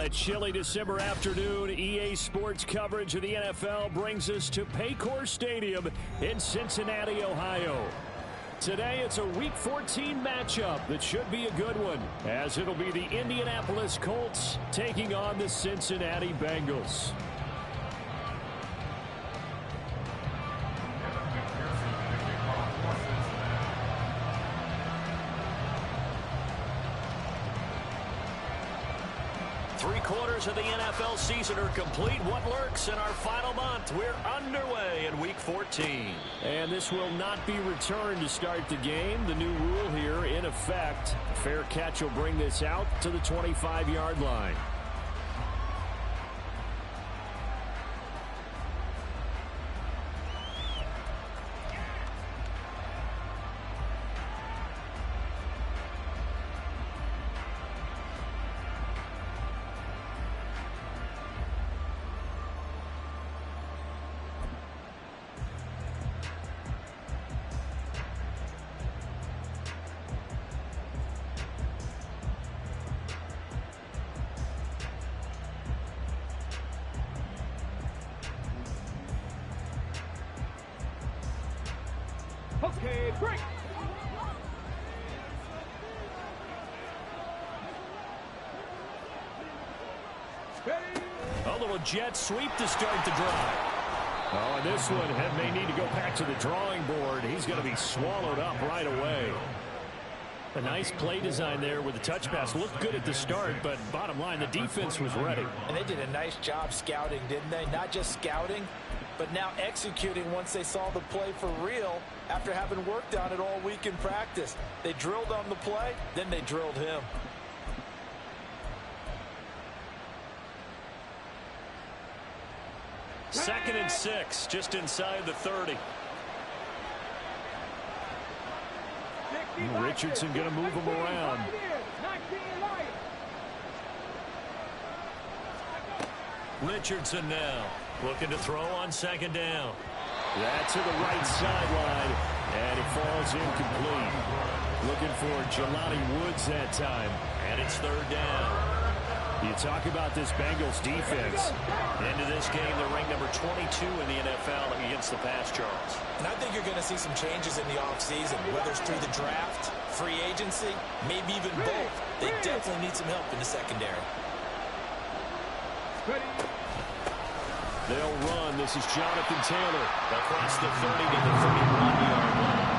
a chilly December afternoon, EA Sports coverage of the NFL brings us to Paycor Stadium in Cincinnati, Ohio. Today, it's a Week 14 matchup that should be a good one, as it'll be the Indianapolis Colts taking on the Cincinnati Bengals. Three-quarters of the NFL season are complete. What lurks in our final month? We're underway in Week 14. And this will not be returned to start the game. The new rule here in effect. Fair catch will bring this out to the 25-yard line. Okay, break. A little jet sweep to start the drive. Oh, and this one may need to go back to the drawing board. He's going to be swallowed up right away. A nice play design there with the touch pass. Looked good at the start, but bottom line, the defense was ready. And they did a nice job scouting, didn't they? Not just scouting, but now executing once they saw the play for real after having worked on it all week in practice. They drilled on the play, then they drilled him. Second and 6, just inside the 30. Richardson going to move him around. Richardson now looking to throw on second down. That's to the right sideline, and it falls incomplete. Looking for Jelani Woods that time, and it's third down. You talk about this Bengals defense. Into this game, they're ranked number 22 in the NFL against the pass, Charles. And I think you're going to see some changes in the offseason, whether it's through the draft, free agency, maybe even both. They definitely need some help in the secondary. They'll run. This is Jonathan Taylor across the 30 to the 31-yard line.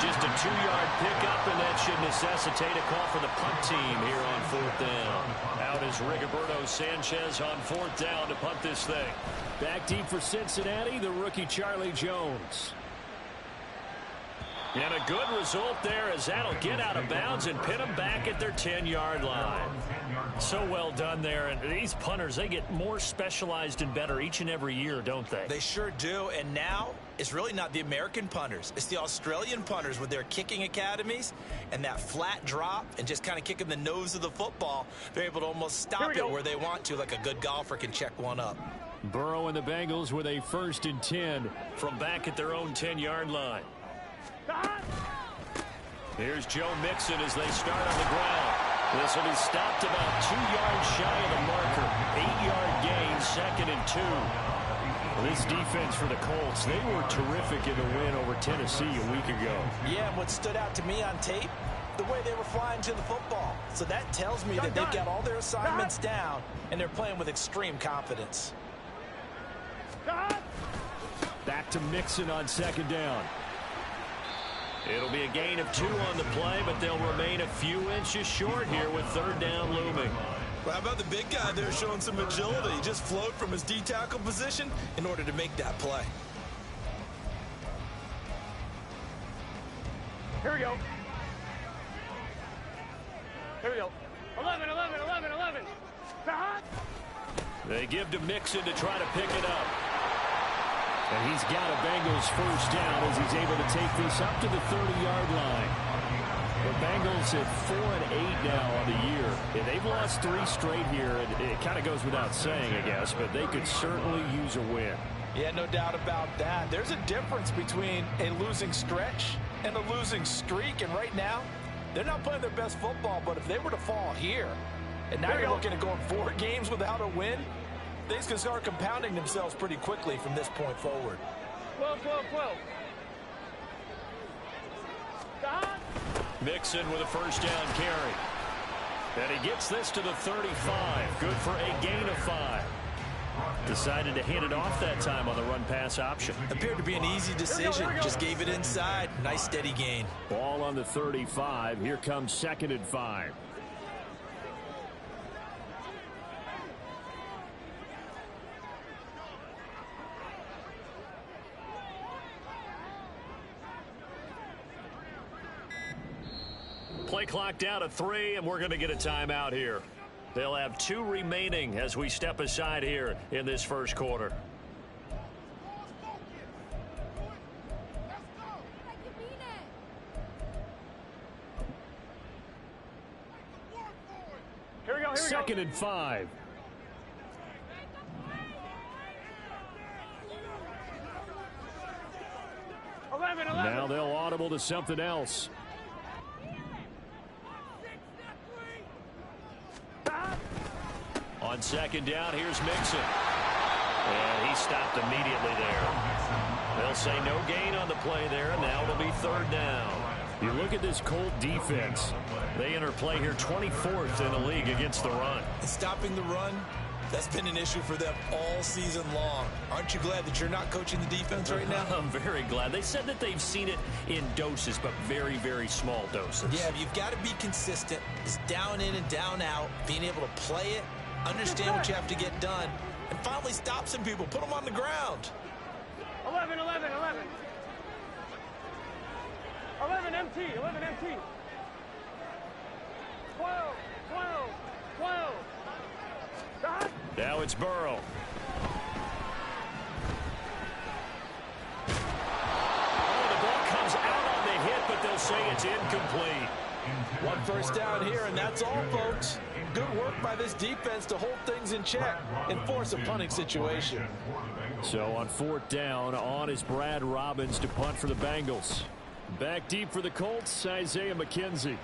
Just a 2-yard pickup, and that should necessitate a call for the punt team here on fourth down. Out is Rigoberto Sanchez on fourth down to punt this thing. Back deep for Cincinnati, the rookie Charlie Jones. And a good result there as that'll get out of bounds and pin them back at their 10-yard line. So well done there. And these punters, they get more specialized and better each and every year, don't they? They sure do. And now it's really not the American punters. It's the Australian punters with their kicking academies and that flat drop and just kind of kicking the nose of the football. They're able to almost stop it where they want to, like a good golfer can check one up. Burrow and the Bengals with a 1st and 10 from back at their own 10-yard line. Here's Joe Mixon as they start on the ground. This will be stopped about 2 yards shy of the marker. 8-yard gain, 2nd and 2. This defense for the Colts, they were terrific in the win over Tennessee a week ago. Yeah, and what stood out to me on tape, the way they were flying to the football. So that tells me that they've got all their assignments down, and they're playing with extreme confidence. Back to Mixon on 2nd down. It'll be a gain of 2 on the play, but they'll remain a few inches short here with 3rd down looming. Well, how about the big guy there showing some agility? He just flowed from his D-tackle position in order to make that play. Here we go. Here we go. 11, 11, 11, 11. They give to Mixon to try to pick it up. And he's got a Bengals 1st down as he's able to take this up to the 30-yard line. The Bengals at 4-8 now on the year. And they've lost 3 straight here, and it kind of goes without saying, I guess, but they could certainly use a win. Yeah, no doubt about that. There's a difference between a losing stretch and a losing streak, and right now, they're not playing their best football, but if they were to fall here, And now you're looking at going 4 games without a win. Things can start compounding themselves pretty quickly from this point forward. 12, 12, 12. Mixon with a first down carry. And he gets this to the 35. Good for a gain of 5. Decided to hand it off that time on the run-pass option. Appeared to be an easy decision. Just gave it inside. Nice steady gain. Ball on the 35. Here comes 2nd and 5. Play clock down to 3, and we're going to get a timeout here. They'll have 2 remaining as we step aside here in this first quarter. Here we go, 2nd and 5. Now they'll audible to something else. On 2nd down, here's Mixon. And he stopped immediately there. They'll say no gain on the play there, and now it'll be 3rd down. You look at this Colt defense. They enter play here 24th in the league against the run. And stopping the run, that's been an issue for them all season long. Aren't you glad that you're not coaching the defense right now? I'm very glad. They said that they've seen it in doses, but very, very small doses. Yeah, you've got to be consistent. It's down in and down out, being able to play it, understand what you have to get done, and finally stop some people. Put them on the ground. 11, 11, 11. 11 MT, 11 MT. 12, 12, 12. Stop. Now it's Burrow. Oh, the ball comes out on the hit, but they'll say it's incomplete. 1 first down here, and that's all, folks. Good work by this defense to hold things in check and force a punting situation. So on 4th down, on is Brad Robbins to punt for the Bengals. Back deep for the Colts, Isaiah McKenzie.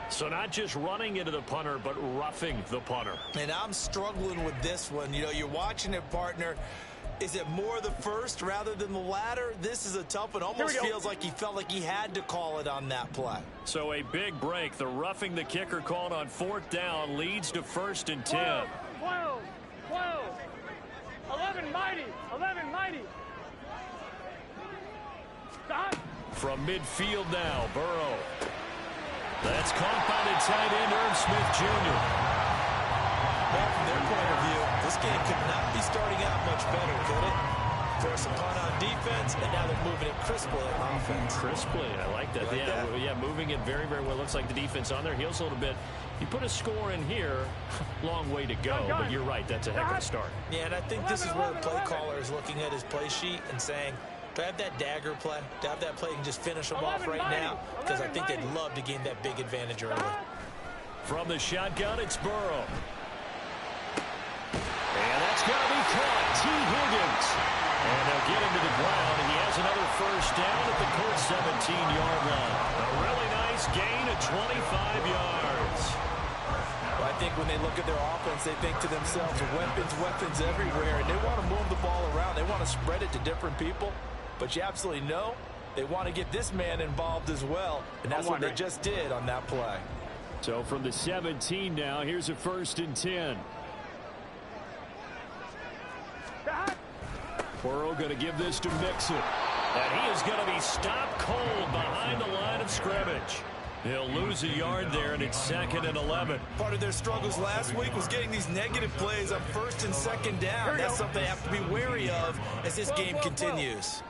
So not just running into the punter, but roughing the punter. And I'm struggling with this one. You know, you're watching it, partner. Is it more the first rather than the latter? This is a tough one. Almost feels like he felt like he had to call it on that play. So a big break. The roughing the kicker called on 4th down leads to 1st and 10. 12, 12. 11 mighty, 11 mighty. Stop. From midfield now, Burrow. That's caught by the tight end, Irv Smith Jr. Well, from their point of view, this game could not be starting out much better, could it? Force a punt on defense, and now they're moving it crisply on offense. Crisply, I like that. Yeah, moving it very, very well. Looks like the defense on their heels a little bit. You put a score in here, long way to go, but you're right, that's a heck of a start. Yeah, and I think this is where the play caller is looking at his play sheet and saying, do I have that dagger play? Do I have that play and just finish them off right now? Because I think they'd love to gain that big advantage early. From the shotgun, it's Burrow. And that's going to be caught. T. Higgins. And they'll get him to the ground, and he has another first down at the Colts 17-yard line. A really nice gain of 25 yards. Well, I think when they look at their offense, they think to themselves, weapons everywhere, and they want to move the ball around. They want to spread it to different people. But you absolutely know they want to get this man involved as well, and that's what they just did on that play. So from the 17 now, here's a 1st and 10. Burrow going to give this to Mixon. And he is going to be stopped cold behind the line of scrimmage. He'll lose a yard there, and it's 2nd and 11. Part of their struggles last week was getting these negative plays on 1st and 2nd down. That's something they have to be wary of as this game continues.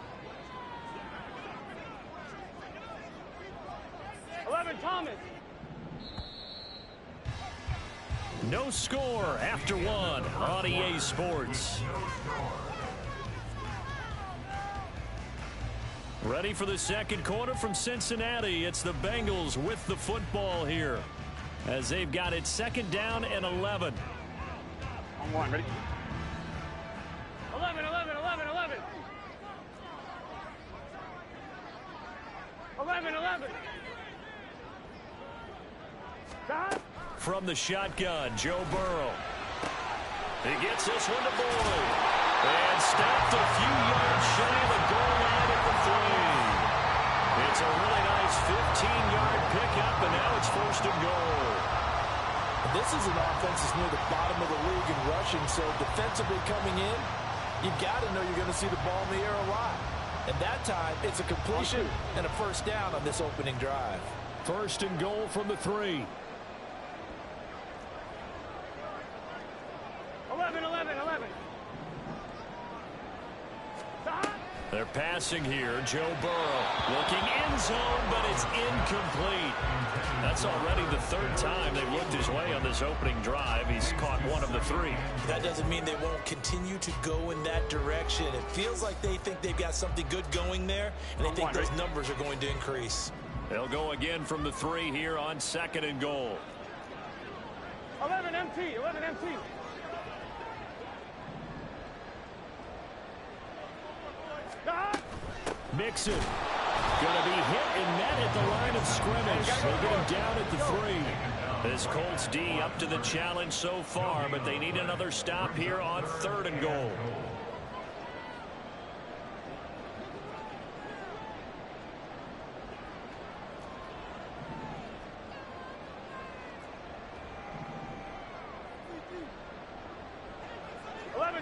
11 Thomas. No score after 1 on EA Sports. Ready for the 2nd quarter from Cincinnati. It's the Bengals with the football here as they've got it 2nd down and 11. On 1, ready? 11, 11, 11, 11. 11. Stop. From the shotgun, Joe Burrow. He gets this one to Boyd. And stopped a few yards shy of the goal line at the 3. It's a really nice 15-yard pickup, and now it's 1st and goal. This is an offense that's near the bottom of the league in rushing, so defensively coming in, you got to know you're going to see the ball in the air a lot. And that time, it's a completion and a 1st down on this opening drive. 1st and goal from the 3. 11. Stop. They're passing here. Joe Burrow looking end zone, but it's incomplete. That's already the 3rd time they've looked his way on this opening drive. He's caught 1 of the 3. That doesn't mean they won't continue to go in that direction. It feels like they think they've got something good going there, and they think those numbers are going to increase. They'll go again from the 3 here on 2nd and goal. 11 MT. Stop. Mixon. Going to be hit and met at the line of scrimmage. They'll get him down at the 3. This Colts D up to the challenge so far, but they need another stop here on 3rd and goal.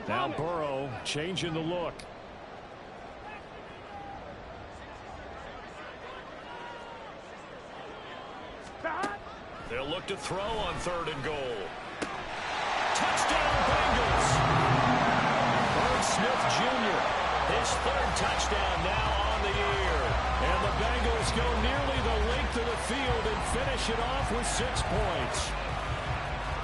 Now Burrow changing the look. They'll look to throw on 3rd and goal. Touchdown, Bengals. Irv Smith Jr., his 3rd touchdown now on the year. And the Bengals go nearly the length of the field and finish it off with 6 points.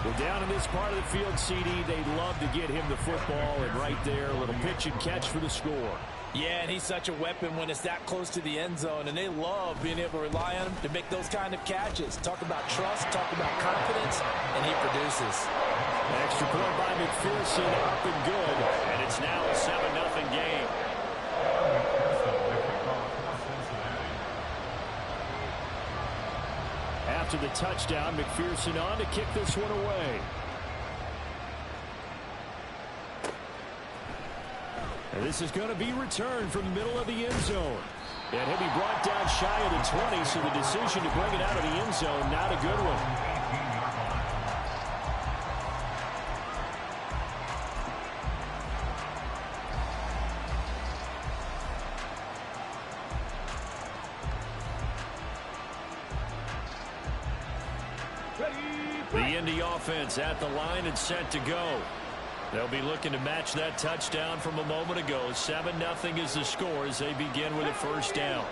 Well, down in this part of the field, CD, they'd love to get him the football, and right there, a little pitch and catch for the score. Yeah, and he's such a weapon when it's that close to the end zone, and they love being able to rely on him to make those kind of catches. Talk about trust, talk about confidence, and he produces. Extra point by McPherson, up and good, and it's now a 7-0 game. After the touchdown, McPherson on to kick this one away. And this is going to be returned from the middle of the end zone. And he'll be brought down shy of the 20, so the decision to bring it out of the end zone, not a good one. The Indy offense at the line and set to go. They'll be looking to match that touchdown from a moment ago. 7-0 is the score as they begin with a 1st down.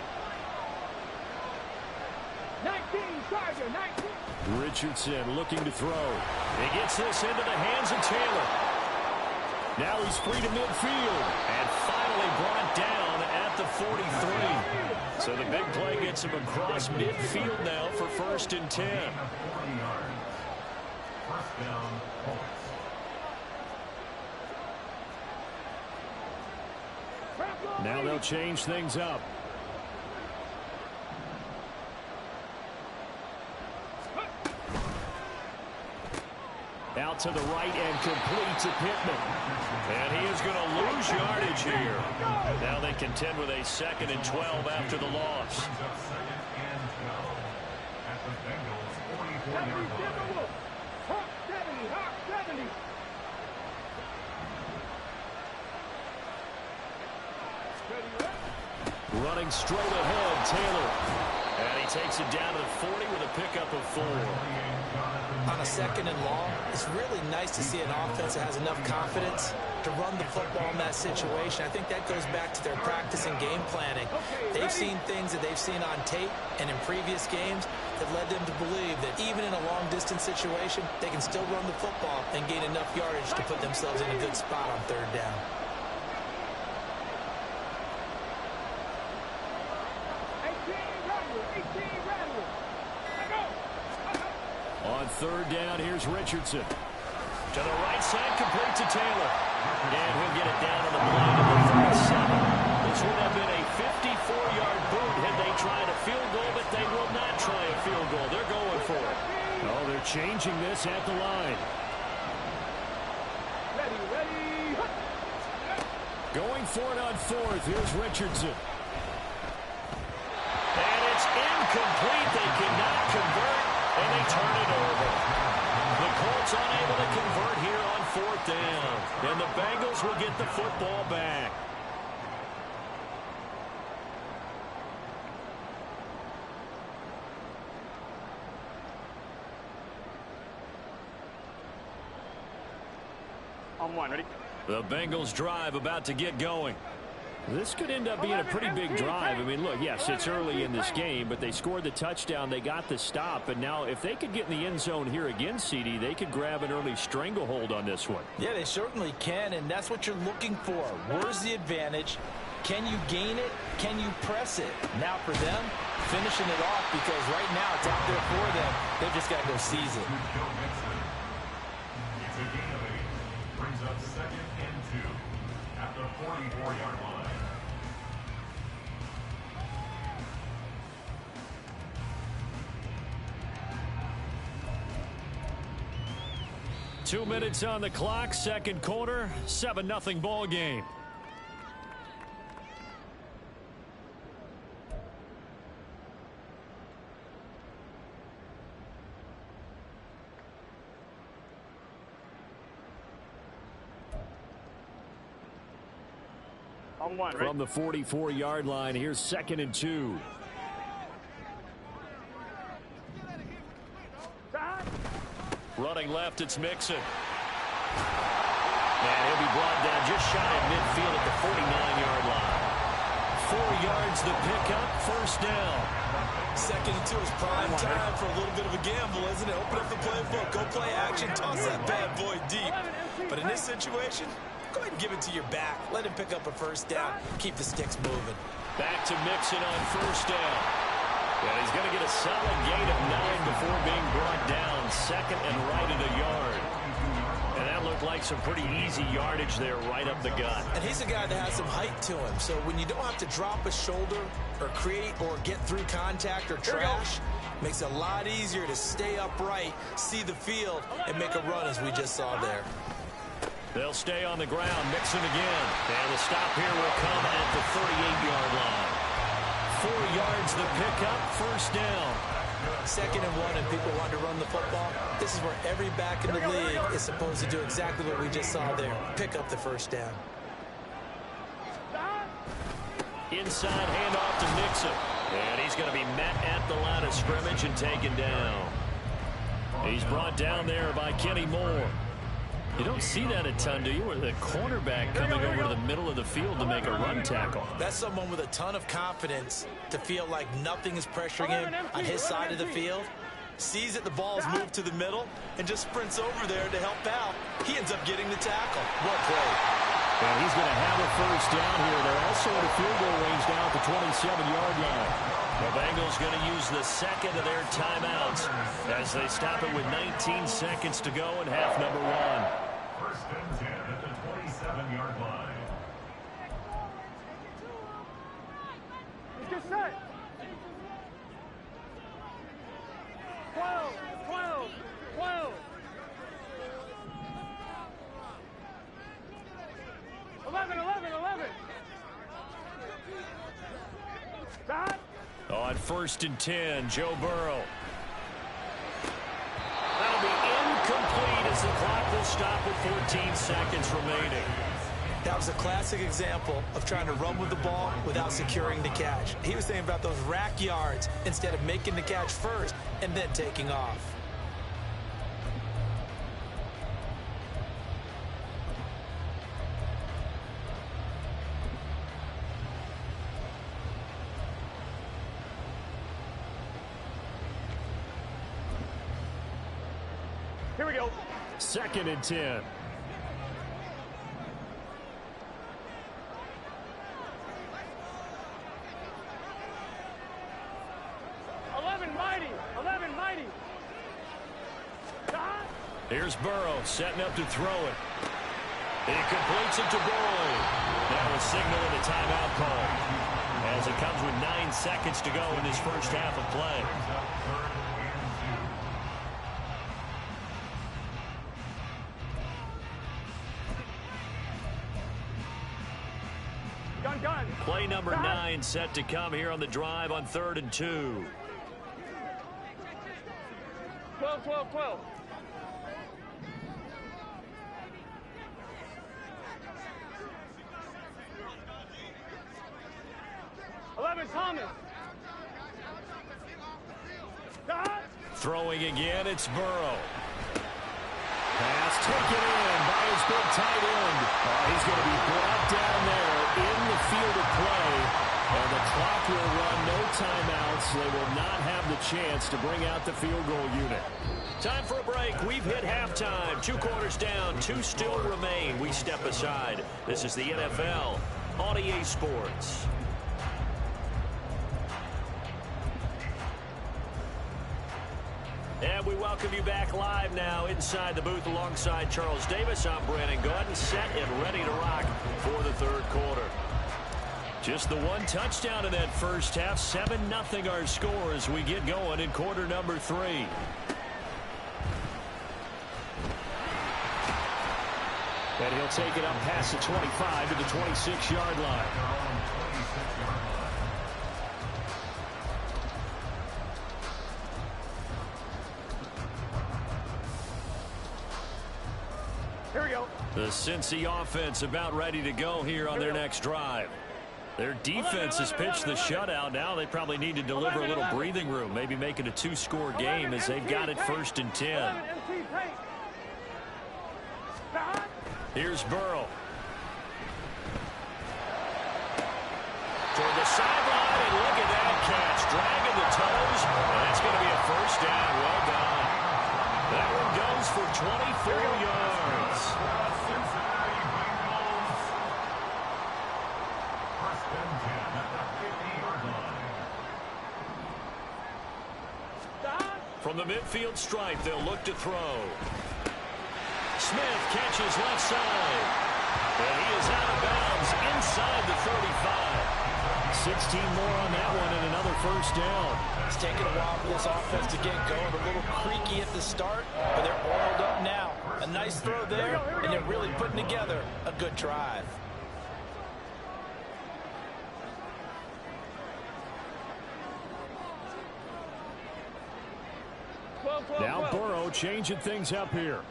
19, Charger, 19. Richardson looking to throw. He gets this into the hands of Taylor. Now he's free to midfield and finally brought down at the 43. So the big play gets him across midfield now for 1st and 10. Now they'll change things up. Out to the right and complete to Pittman. And he is going to lose yardage here. Now they contend with a 2nd and 12 after the loss. Running straight ahead, Taylor. And he takes it down to the 40 with a pickup of 4. On a 2nd and long, it's really nice to see an offense that has enough confidence to run the football in that situation. I think that goes back to their practice and game planning. They've seen things that they've seen on tape and in previous games that led them to believe that even in a long-distance situation, they can still run the football and gain enough yardage to put themselves in a good spot on 3rd down. On 3rd down, here's Richardson. To the right side, complete to Taylor. And he'll get it down on the plane of the 37. The This would have been a 54-yard boot had they tried a field goal, but they will not try a field goal. They're going for it. Oh, they're changing this at the line. Ready, ready. Going for it on fourth. Here's Richardson. And it's incomplete. They cannot convert, and they turn it over. The Colts unable to convert here on fourth down. And the Bengals will get the football back. On one, ready? The Bengals drive about to get going. This could end up being a pretty big drive. I mean, look, yes, it's early in this game, but they scored the touchdown. They got the stop. And now if they could get in the end zone here again, CD, they could grab an early stranglehold on this one. Yeah, they certainly can, and that's what you're looking for. Where's the advantage? Can you gain it? Can you press it? Now for them, finishing it off, because right now it's out there for them. They've just got to go seize it. It's a gain of 8. Brings up 2nd and 2 at the 44-yard line. Two minutes on the clock, second quarter, 7-0 ball game. On one, ready? From the 44-yard line, here's 2nd and 2. Running left, it's Mixon. And he'll be brought down just shy of midfield at the 49-yard line. 4 yards the pickup, first down. 2nd and 2 is prime time for a little bit of a gamble, isn't it? Open up the playbook, go play action, toss that bad boy deep. But in this situation, go ahead and give it to your back. Let him pick up a first down. Keep the sticks moving. Back to Mixon on first down. And he's going to get a solid gain of 9 before being brought down. 2nd and right at a yard. And that looked like some pretty easy yardage there right up the gut. And he's a guy that has some height to him. So when you don't have to drop a shoulder or create or get through contact or trash, makes it a lot easier to stay upright, see the field, and make a run as we just saw there. They'll stay on the ground. Mixon again. And the stop here will come at the 38-yard line. 4 yards the pickup, first down. 2nd and 1, and people want to run the football. This is where every back in the league is supposed to do exactly what we just saw there. Pick up the first down. Inside handoff to Mixon. And he's going to be met at the line of scrimmage and taken down. He's brought down there by Kenny Moore. You don't see that a ton, do you? Where the cornerback coming over to the middle of the field to make a run tackle. That's someone with a ton of confidence to feel like nothing is pressuring him on his side of the field. Sees that the ball's moved to the middle and just sprints over there to help out. He ends up getting the tackle. What play? And he's going to have a first down here. They're also at a field goal range down at the 27-yard line. The Bengals going to use the second of their timeouts as they stop it with 19 seconds to go in half number 1. 1st and 10 at the 27-yard line. Let's get set. 12, 12, 12. 11, 11, 11. Stop. On 1st and 10, Joe Burrow. That'll be incomplete as the clock will stop with 14 seconds remaining. That was a classic example of trying to run with the ball without securing the catch. He was thinking about those rack yards instead of making the catch first and then taking off. Here we go. 2nd and 10. Mighty. Here's Burrow setting up to throw it. He completes it to Boyd. That was signaling a timeout call, as it comes with 9 seconds to go in this first half of play. Gun. Play number 9 set to come here on the drive on 3rd and 2. 12. 11, Thomas. Throwing again, it's Burrow. Pass taken in by his big tight end. He's going to be brought down there in the field of play. And the clock will run, no timeouts. They will not have the chance to bring out the field goal unit. Time for a break. We've hit halftime. 2 quarters down, 2 still remain. We step aside. This is the NFL on EA Sports. And we welcome you back live now inside the booth alongside Charles Davis. I'm Brandon Gordon, set and ready to rock for the 3rd quarter. Just the 1 touchdown in that first half. 7-0 our score as we get going in quarter number 3. And he'll take it up past the 25 to the 26-yard line. Here we go. The Cincy offense about ready to go here on their next drive. Their defense has pitched the shutout. Now they probably need to deliver a little breathing room, maybe make it a 2-score game as they've got it 1st and 10. Here's Burrow. Toward the sideline, and look at that catch. Dragging the toes, and that's going to be a 1st down. Well done. That one goes for 24 yards. Cincinnati Bengals. 1st and 10 at the 50-yard line. From the midfield stripe, they'll look to throw. Smith catches left side. And he is out of bounds inside the 35. 16 more on that one and another 1st down. It's taken a while for this offense to get going. A little creaky at the start, but they're oiled up now. A nice throw there, and they're really putting together a good drive. Now Burrow changing things up here.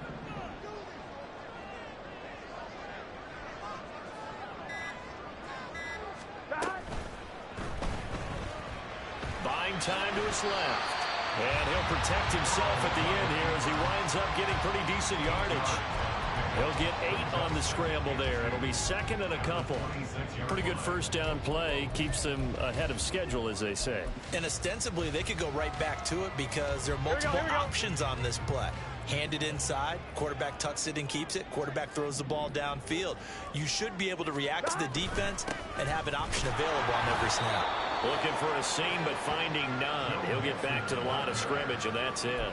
Buying time to his left. And he'll protect himself at the end here as he winds up getting pretty decent yardage. He'll get 8 on the scramble there. It'll be 2nd and a couple. Pretty good 1st down play. Keeps them ahead of schedule, as they say. And ostensibly, they could go right back to it because there are multiple options on this play. Handed inside, quarterback tucks it and keeps it, quarterback throws the ball downfield. You should be able to react to the defense and have an option available on every snap. Looking for a seam, but finding none. He'll get back to the line of scrimmage, and that's it.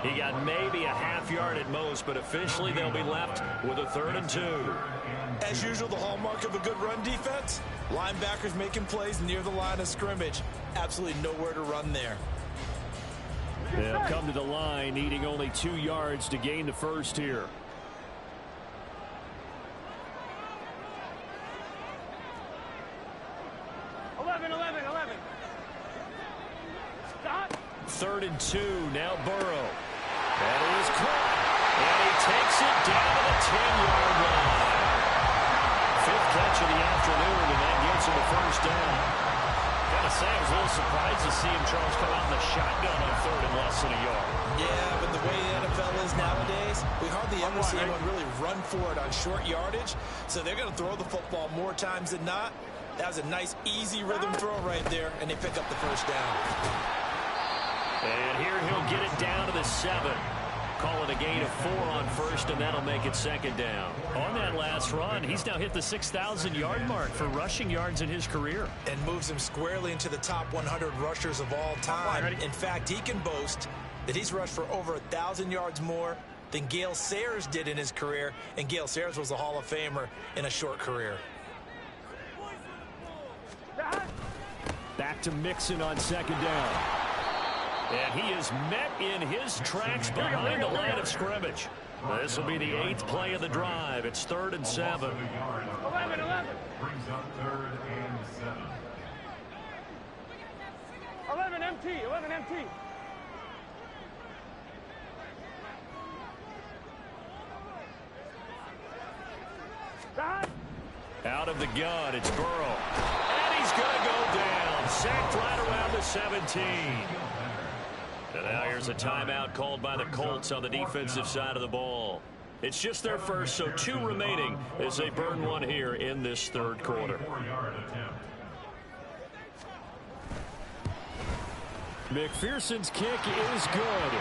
He got maybe a half yard at most, but officially they'll be left with a 3rd and 2. As usual, the hallmark of a good run defense, linebackers making plays near the line of scrimmage. Absolutely nowhere to run there. They'll come to the line, needing only 2 yards to gain the 1st here. Stop. 3rd and 2, now Burrow. And he is caught. And he takes it down to the 10-yard line. 5th catch of the afternoon, and that gets him a 1st down. Gotta say, I was a little surprised to see him, Charles, come out in the shotgun on 3rd and less than a yard. Yeah, but the way the NFL is nowadays, we hardly ever see anyone really run for it on short yardage. So they're going to throw the football more times than not. That was a nice, easy rhythm throw right there, and they pick up the 1st down. And here he'll get it down to the 7. Call it a gain of 4 on 1st, and that'll make it 2nd down. On that last run, he's now hit the 6,000-yard mark for rushing yards in his career. And moves him squarely into the top 100 rushers of all time. In fact, he can boast that he's rushed for over 1,000 yards more than Gale Sayers did in his career, and Gale Sayers was a Hall of Famer in a short career. Back to Mixon on second down. And he is met in his tracks behind the line of scrimmage. This will be the 8th play of the drive. It's 3rd and 7. 11. Brings up 3rd and 7. 11 MT. 11 MT. Out of the gun, it's Burrow. And he's going to go down. Sacked right around the 17. And now here's a timeout called by the Colts on the defensive side of the ball. It's just their first, so 2 remaining as they burn one here in this 3rd quarter. McPherson's kick is good.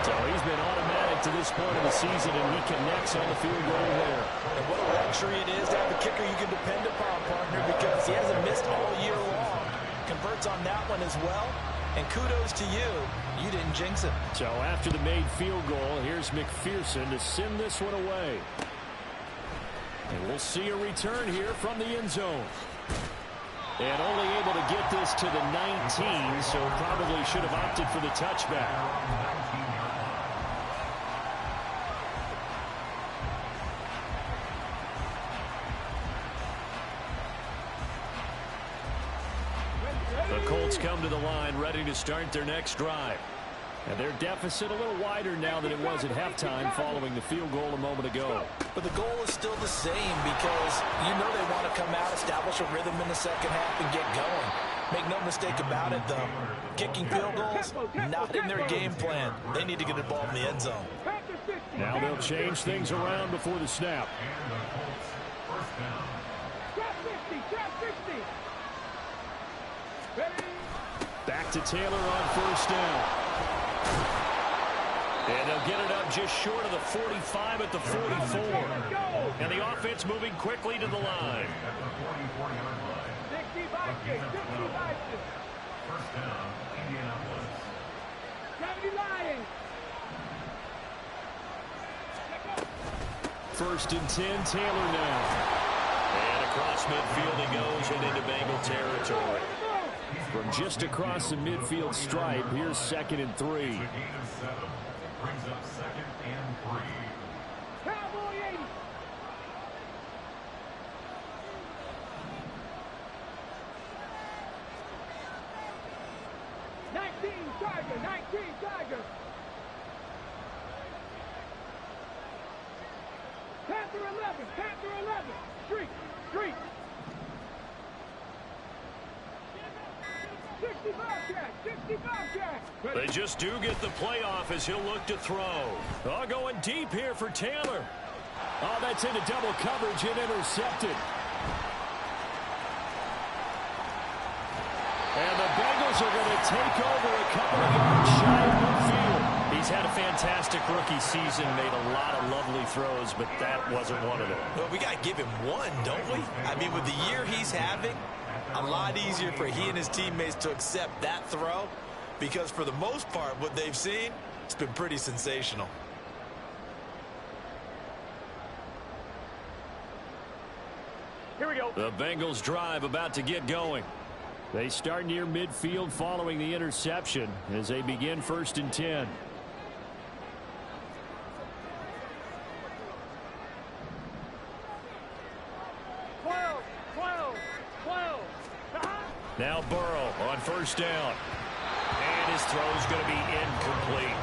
So he's been automatic to this point of the season, and he connects on the field goal there. And what a luxury it is to have a kicker you can depend upon, partner, because he hasn't missed all year long. Converts on that one as well. And kudos to you. You didn't jinx it. So after the made field goal, here's McPherson to send this one away. And we'll see a return here from the end zone. And only able to get this to the 19, so probably should have opted for the touchback. The Colts come to the line ready to start their next drive. And their deficit a little wider now than it was at halftime following the field goal a moment ago. But the goal is still the same because you know they want to come out, establish a rhythm in the second half, and get going. Make no mistake about it, though. Kicking field goals, not in their game plan. They need to get the ball in the end zone. Now they'll change things around before the snap. Back to Taylor on first down. And they'll get it up just short of the 45 at the 44. And the offense moving quickly to the line. First down, Indianapolis. First and 10, Taylor now. And across midfield he goes and into Bengal territory. From just across the midfield stripe, here's 2nd and 3. Brings up 2nd and 3. Cowboy 80. Tiger. Panther 11. Street. 65 jack. They just do get the playoff as he'll look to throw. Oh, going deep here for Taylor. Oh, that's into double coverage and intercepted. And the Bengals are going to take over a couple of yards shy of midfield. He's had a fantastic rookie season, made a lot of lovely throws, but that wasn't one of them. Well, we got to give him one, don't we? I mean, with the year he's having, a lot easier for he and his teammates to accept that throw because for the most part, what they've seen, it's been pretty sensational. Here we go. The Bengals drive about to get going. They start near midfield following the interception as they begin 1st and 10. Now Burrow on first down. And his throw's going to be incomplete.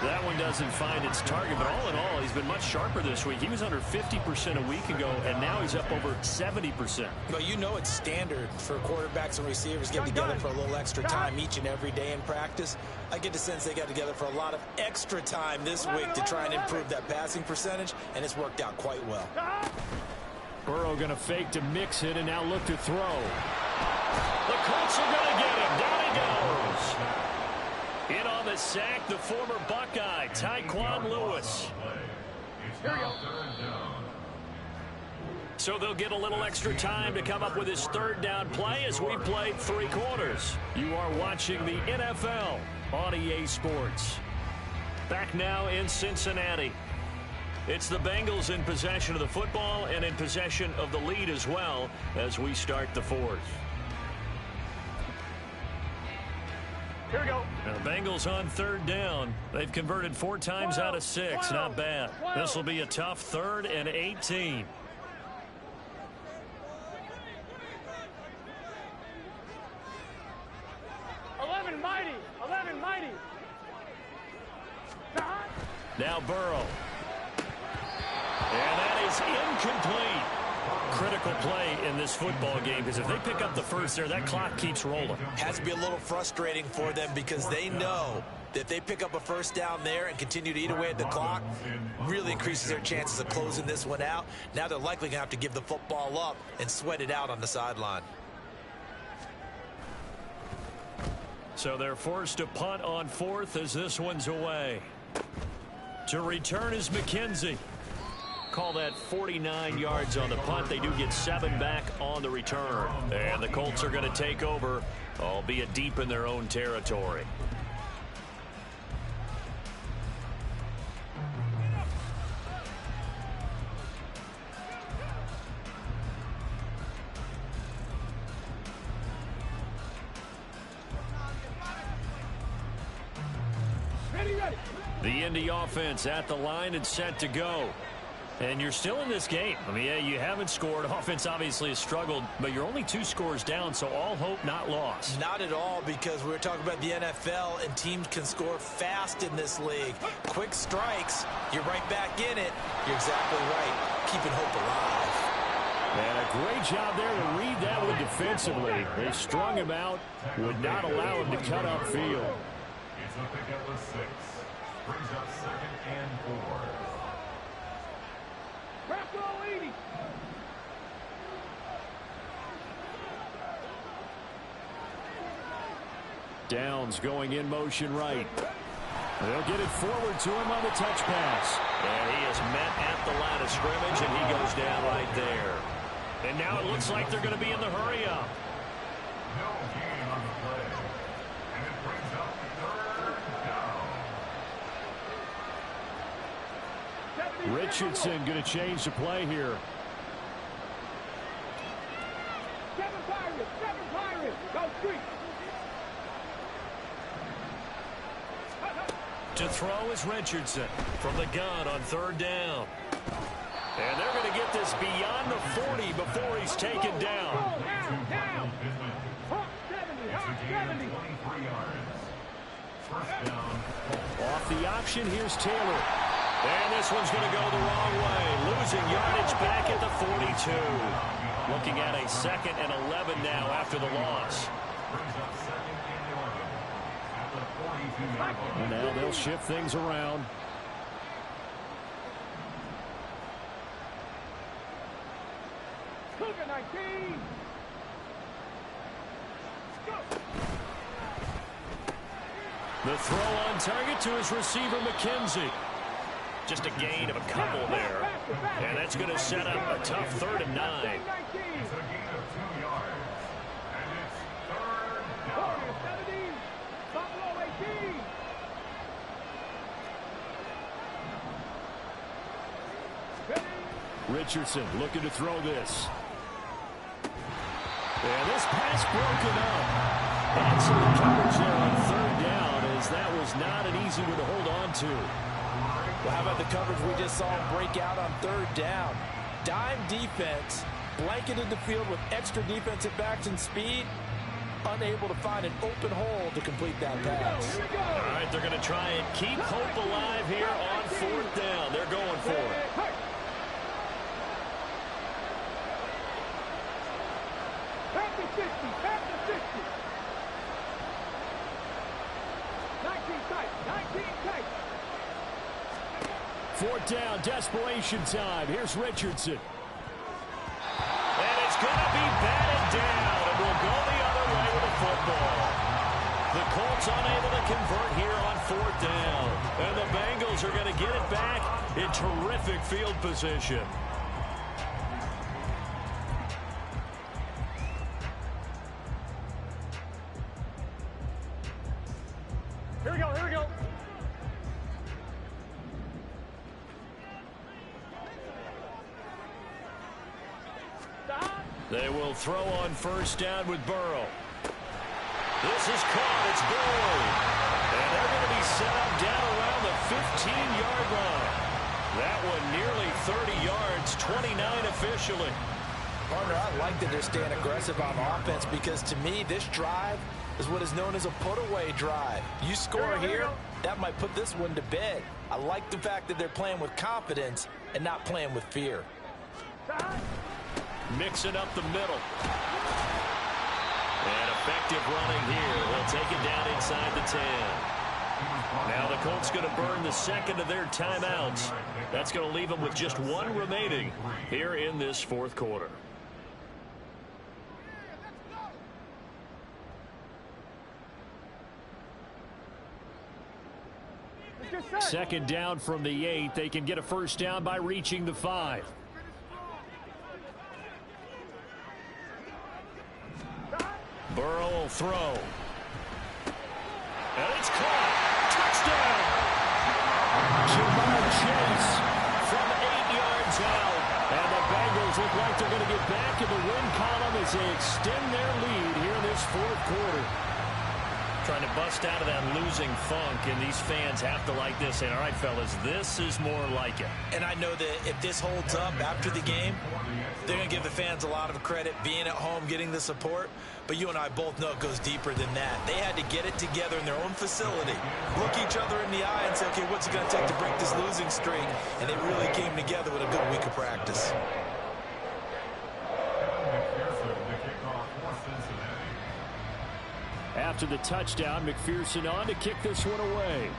That one doesn't find its target, but all in all, he's been much sharper this week. He was under 50% a week ago, and now he's up over 70%. But you know it's standard for quarterbacks and receivers getting together for a little extra time each and every day in practice. I get the sense they got together for a lot of extra time this week to try and improve that passing percentage, and it's worked out quite well. Burrow going to fake to mix it and now look to throw. The Colts are going to get him. Down he goes. In on the sack, the former Buckeye, Tyquan Lewis. Here we go. So they'll get a little extra time to come up with his 3rd down play as we played 3 quarters. You are watching the NFL on EA Sports. Back now in Cincinnati. It's the Bengals in possession of the football and in possession of the lead as well as we start the fourth. Here we go. Now the Bengals on third down. They've converted 4 times out of 6. Not bad. This will be a tough 3rd and 18. Now Burrow. And that is incomplete. Critical play in this football game because if they pick up the first there, that clock keeps rolling. Has to be a little frustrating for them because they know that if they pick up a first down there and continue to eat away at the clock, really increases their chances of closing this one out. Now they're likely going to have to give the football up and sweat it out on the sideline. So they're forced to punt on 4th as this one's away. To return is McKenzie. Call that 49 yards on the punt. They do get 7 back on the return. And the Colts are going to take over, albeit deep in their own territory. The Indy offense at the line and set to go. And you're still in this game. I mean, yeah, you haven't scored. Offense obviously has struggled, but you're only 2 scores down, so all hope not lost. Not at all, because we were talking about the NFL, and teams can score fast in this league. Quick strikes, you're right back in it. You're exactly right. Keeping hope alive. And a great job there to read that one defensively. They strung him out, would not allow him to cut upfield. It's a pickup of 6. Brings up 2nd and 4. Back row 80. Downs going in motion right. They'll get it forward to him on the touch pass. And he is met at the line of scrimmage, and he goes down right there. And now it looks like they're going to be in the hurry up. No gain on the play. And it brings up 3rd down. Richardson going to change the play here. 7 Pirates, go street. To throw is Richardson from the gun on 3rd down. And they're going to get this beyond the 40 before he's taken down. Down. Hawk 70. 23 yards. First down. Off the option, here's Taylor. And this one's going to go the wrong way. Losing yardage back at the 42. Looking at a 2nd and 11 now after the loss. Brings up 2nd and 11. At the 42-yard line. And now they'll shift things around. Cougar 19. Go. The throw on target to his receiver, McKenzie. Just a gain of a couple there. And that's going to set up a tough 3rd and 9. It's a gain of 2 yards. And it's 3rd down. 70. Buffalo 18. Richardson looking to throw this. And this pass broken up. Excellent coverage there on 3rd down, as that was not an easy one to hold on to. Well, how about the coverage we just saw him break out on 3rd down? Dime defense, blanketed the field with extra defensive backs and speed, unable to find an open hole to complete that pass. All right, they're going to try and keep hope alive here on 4th down. They're going for it. Back to 60. 19 tight. 19 tight. 4th down, desperation time. Here's Richardson. And it's going to be batted down, and we'll go the other way with the football. The Colts unable to convert here on 4th down. And the Bengals are going to get it back in terrific field position. Here we go. They will throw on first down with Burrow. This is caught. It's Boyd. And they're going to be set up down around the 15-yard line. That one nearly 30 yards, 29 officially. Partner, I like that they're staying aggressive on offense because to me, this drive is what is known as a put-away drive. You score here, that might put this one to bed. I like the fact that they're playing with confidence and not playing with fear. Mixing up the middle. And effective running here. They'll take it down inside the 10. Now the Colts going to burn the second of their timeouts. That's going to leave them with just one remaining here in this fourth quarter. Second down from the 8. They can get a first down by reaching the 5. Burrow will throw. And it's caught. Touchdown. Jamar Chase from 8 yards out. And the Bengals look like they're going to get back in the win column as they extend their lead here in this fourth quarter. Trying to bust out of that losing funk, and these fans have to like this. And all right, fellas, this is more like it. And I know that if this holds up after the game, they're going to give the fans a lot of credit, being at home, getting the support. But you and I both know it goes deeper than that. They had to get it together in their own facility, look each other in the eye and say, okay, what's it going to take to break this losing streak? And they really came together with a good week of practice. After the touchdown, McPherson on to kick this one away.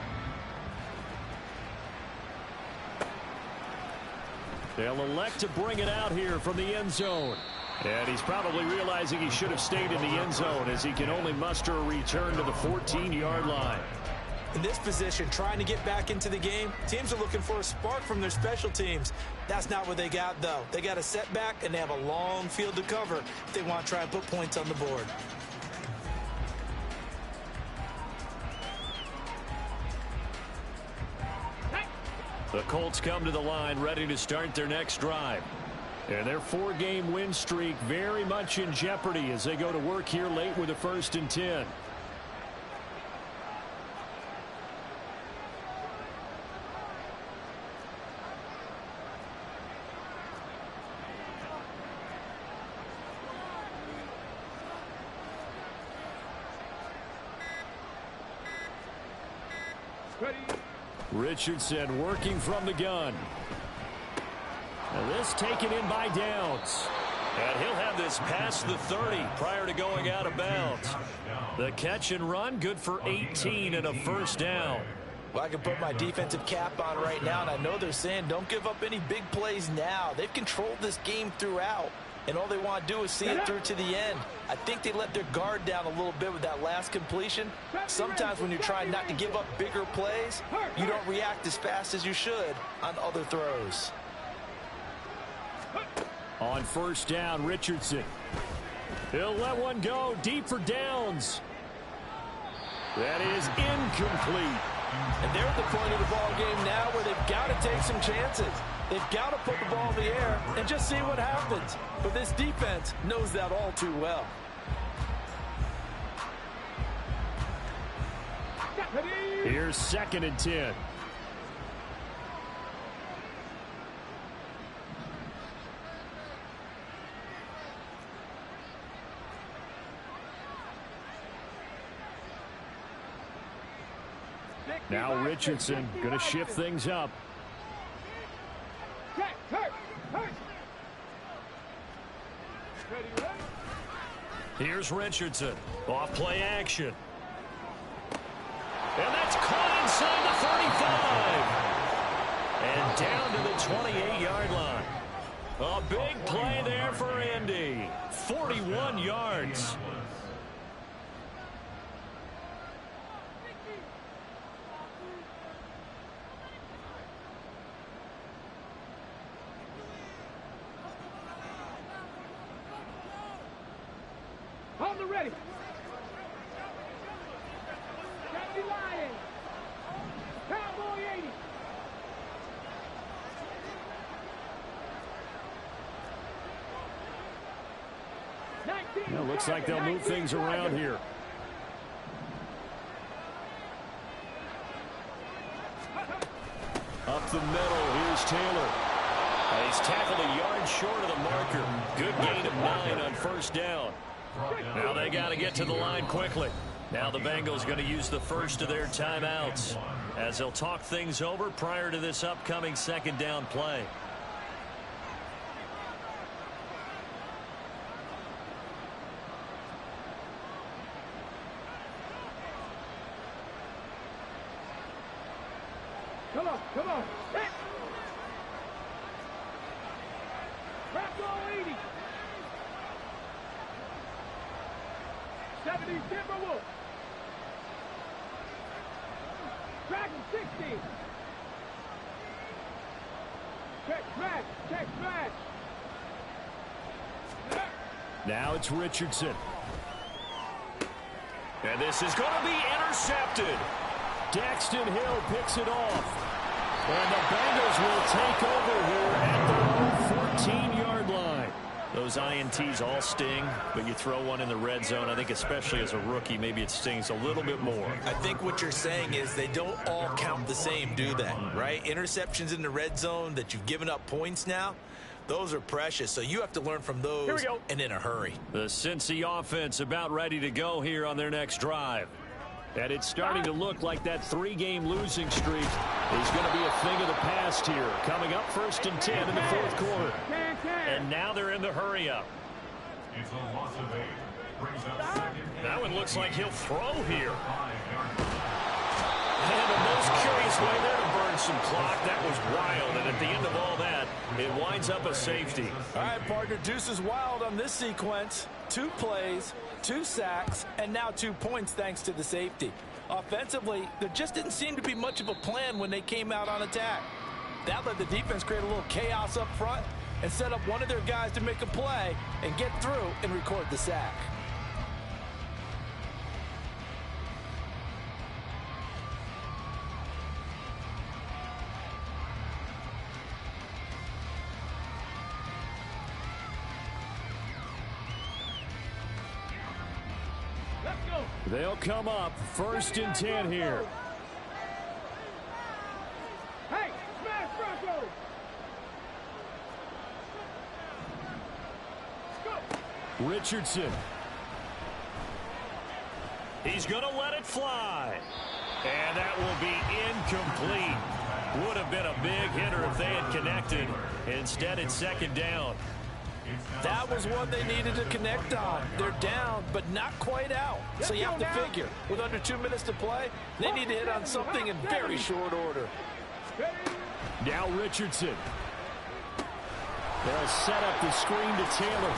They'll elect to bring it out here from the end zone. And he's probably realizing he should have stayed in the end zone as he can only muster a return to the 14-yard line. In this position, trying to get back into the game, teams are looking for a spark from their special teams. That's not what they got, though. They got a setback, and they have a long field to cover if they want to try and put points on the board. The Colts come to the line ready to start their next drive. And their 4-game win streak very much in jeopardy as they go to work here late with a 1st and 10. Richardson working from the gun. And this taken in by Downs. And he'll have this past the 30 prior to going out of bounds. The catch and run good for 18 and a first down. Well, I can put my defensive cap on right now, and I know they're saying don't give up any big plays now. They've controlled this game throughout, and all they want to do is see it through to the end. I think they let their guard down a little bit with that last completion. Sometimes when you're trying not to give up bigger plays, you don't react as fast as you should on other throws. On first down, Richardson. He'll let one go deep for Downs. That is incomplete. And they're at the point of the ball game now where they've got to take some chances. They've got to put the ball in the air and just see what happens. But this defense knows that all too well. Here's 2nd and 10. Now Richardson going to shift things up. Here's Richardson. Off play action. And that's caught inside the 35. And down to the 28-yard line. A big play there for Andy. 41 yards. On the ready. Captain Lion. Cowboy 80. Well, looks like they'll move things around here. Up the middle, here's Taylor. He's tackled a yard short of the marker. Good gain of 9 on first down. Now they got to get to the line quickly. Now the Bengals going to use the first of their timeouts as they'll talk things over prior to this upcoming second down play. Come on, come on. Hit. Crack all 80. 70 Timberwolves. Dragon 60. Check smash, check smash. Now it's Richardson. And this is going to be intercepted. Daxton Hill picks it off. And the Bengals will take over here at their own 14-yard line. Those INTs all sting, but you throw one in the red zone. I think especially as a rookie, maybe it stings a little bit more. I think what you're saying is they don't all count the same, do they? Right? Interceptions in the red zone that you've given up points now, those are precious. So you have to learn from those and in a hurry. The Cincy offense about ready to go here on their next drive. And it's starting to look like that 3-game losing streak is going to be a thing of the past here. Coming up 1st and 10 in the 4th quarter. And now they're in the hurry-up. It's a loss of 8. Brings up second. That one looks like he'll throw here. And the most curious way there to burn some clock. That was wild. And at the end of all that, it winds up a safety. All right, partner, deuce is wild on this sequence. 2 plays, 2 sacks, and now 2 points thanks to the safety. Offensively, there just didn't seem to be much of a plan when they came out on attack. That let the defense create a little chaos up front and set up one of their guys to make a play and get through and record the sack. They'll come up 1st and 10 here. Hey, smash Bronco. Go. Richardson. He's going to let it fly. And that will be incomplete. Would have been a big hitter if they had connected. Instead, it's 2nd down. That was one they needed to connect on. They're down, but not quite out. So you have to figure, with under 2 minutes to play, they need to hit on something in very short order. Now Richardson. They'll set up the screen to Taylor.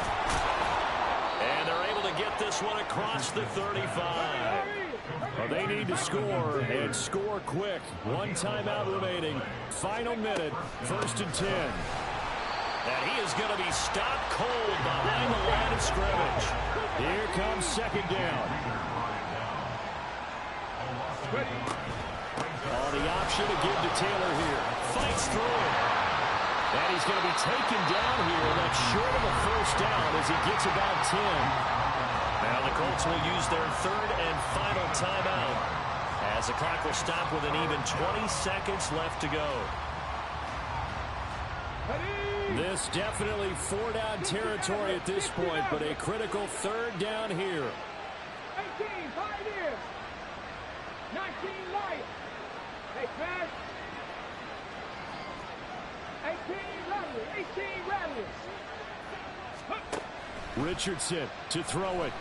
And they're able to get this one across the 35. Well, they need to score, and score quick. 1 timeout remaining. Final minute, 1st and 10. And he is going to be stopped cold behind the line of scrimmage. Here comes 2nd down. Oh, the option to give to Taylor here. Fights through it. And he's going to be taken down here. And that's short of a 1st down as he gets about 10. Now the Colts will use their 3rd and final timeout as the clock will stop with an even 20 seconds left to go. This definitely 4-down territory at this point, but a critical 3rd down here. 18, Pioneers. 19, Lions. Hey, smash. 18, Rattlers. 18, Rattlers. Richardson to throw it.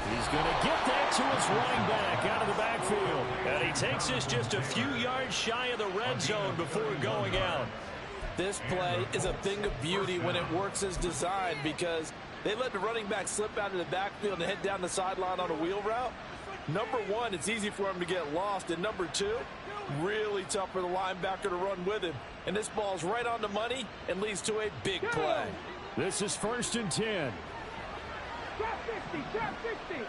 He's going to get that to his running back out of the backfield. And he takes this just a few yards shy of the red zone before going out. This play is a thing of beauty when it works as designed because they let the running back slip out of the backfield and head down the sideline on a wheel route. Number 1, it's easy for him to get lost. And number 2, really tough for the linebacker to run with him. And this ball's right on the money and leads to a big play. This is 1st and 10. Trap 50, trap 50.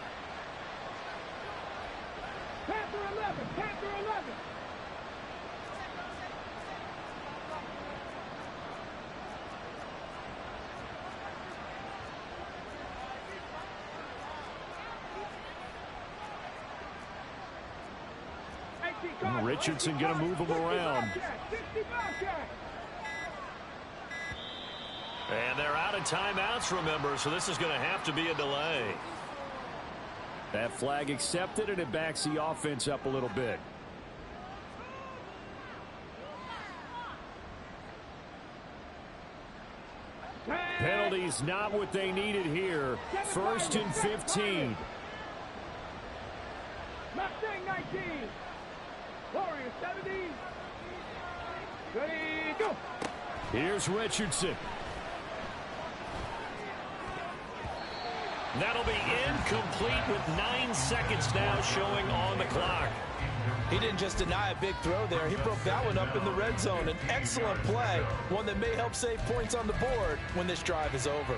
Panther 11, Panther 11. Richardson going to move him around. And they're out of timeouts, remember, so this is going to have to be a delay. That flag accepted, and it backs the offense up a little bit. Penalties not what they needed here. 1st and 15. Mustang 19. Warriors 70. Ready, go. Here's Richardson. That'll be incomplete with 9 seconds now showing on the clock. He didn't just deny a big throw there. He broke that one up in the red zone. An excellent play, one that may help save points on the board when this drive is over.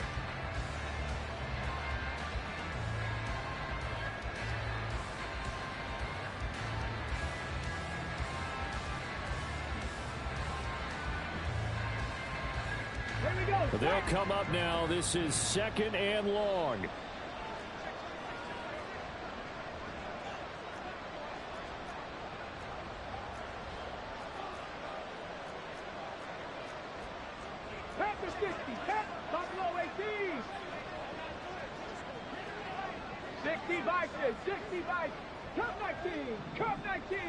But they'll come up now. This is 2nd and long. Panther 60. Buffalo 18. 60 Vikings. 60 Vikings. Cup 19. Cup 19.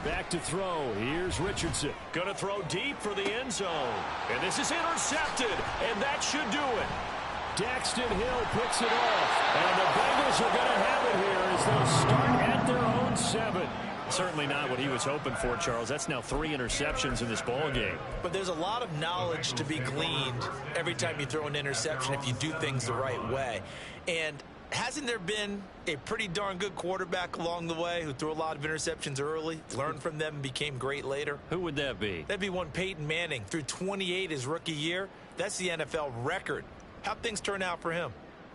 Back to throw. Here's Richardson. Going to throw deep for the end zone. And this is intercepted. And that should do it. Daxton Hill picks it off. And the Bengals are going to have it here as they'll start at their own 7. Certainly not what he was hoping for, Charles. That's now 3 interceptions in this ball game. But there's a lot of knowledge to be gleaned every time you throw an interception if you do things the right way. And hasn't there been a pretty darn good quarterback along the way who threw a lot of interceptions early, learned from them, and became great later? Who would that be? That'd be one Peyton Manning. Threw 28 his rookie year. That's the NFL record. How'd things turn out for him?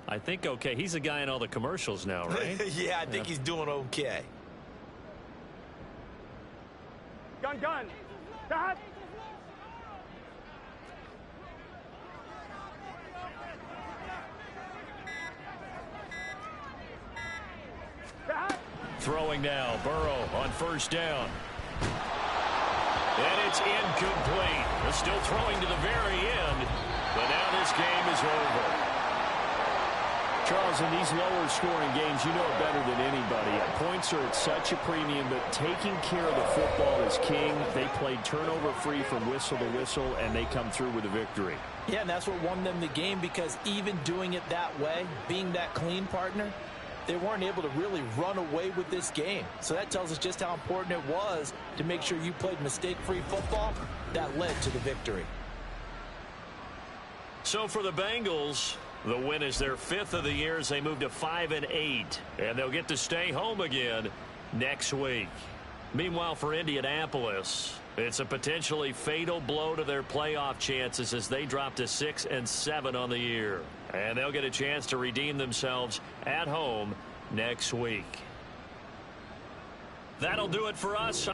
I think okay. He's a guy in all the commercials now, right? Yeah, I think he's doing okay. Gun. Start. Throwing now. Burrow on 1st down. And it's incomplete. They're still throwing to the very end. But now this game is over. Charles, in these lower scoring games, you know it better than anybody. Points are at such a premium, but taking care of the football is king. They played turnover free from whistle to whistle, and they come through with a victory. Yeah, and that's what won them the game, because even doing it that way, being that clean partner, they weren't able to really run away with this game. So that tells us just how important it was to make sure you played mistake-free football. That led to the victory. So for the Bengals, the win is their 5th of the year as they move to 5-8. And they'll get to stay home again next week. Meanwhile, for Indianapolis, it's a potentially fatal blow to their playoff chances as they drop to 6-7 on the year. And they'll get a chance to redeem themselves at home next week. That'll do it for us.